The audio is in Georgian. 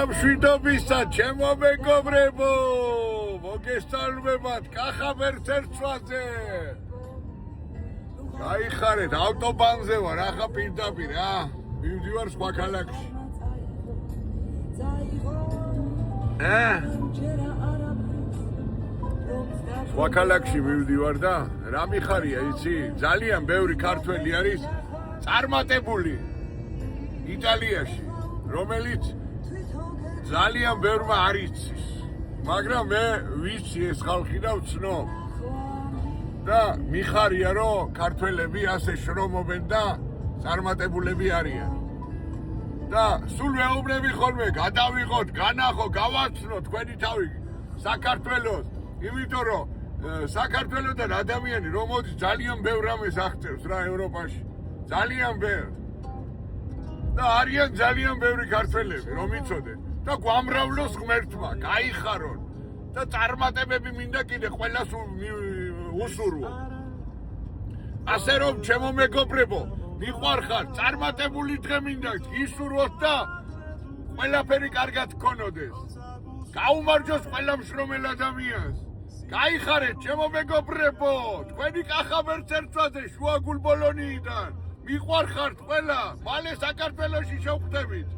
მშვიდობისა, ჩემო მეგობრებო, მოგესალმებათ კახაბერს ერცვაზე. გაიხარეთ, ავტობანზე ვარ, ახლა პირდაპირ, მივდივარ სხვა ქალაქში. სხვა ქალაქში მივდივარ და რა მიხარია, იცი? ძალიან ბევრი ქართველი არის წარმატებული იტალიაში, რომელიც ძალიან ბევრმა არ იცის, მაგრამ მე ვიცი ეს ხალხი და ვცნობ. და მიხარია რომ ქართველები ასე შრომობენ და წარმატებულები არიან. და სულ ვეუბნები ხოლმე, გადავიღოთ, განახო, გავაცნოთ თქვენი თავი საქართველოს, იმიტომ რომ საქართველოდან ადამიანი რომ მოდის ძალიან ბევრ რამეს აღწევს რა ევროპაში. ძალიან ბევრ. და არიან ძალიან ბევრი ქართველები, რომ იცოდეთ და გვამრავლოს ღმერთმა, გაიხარონ და წარმატებები მინდა კიდე ყველას უსურვო. ასე რომ ჩემო მეგობრებო, მიყვარხარ, წარმატებული დღე მინდა ისურვოთ და ყველაფერი კარგად გქონოდეს. გაუმარჯოს ყველა მშრომელ ადამიანს. გაიხარეთ ჩემო მეგობრებო, თქვენი კახაბერს ერცვაზე შუაგულ ბოლონიიდან. მიყვარხართ ყველა, მალე საქართველოში შევხვდებით.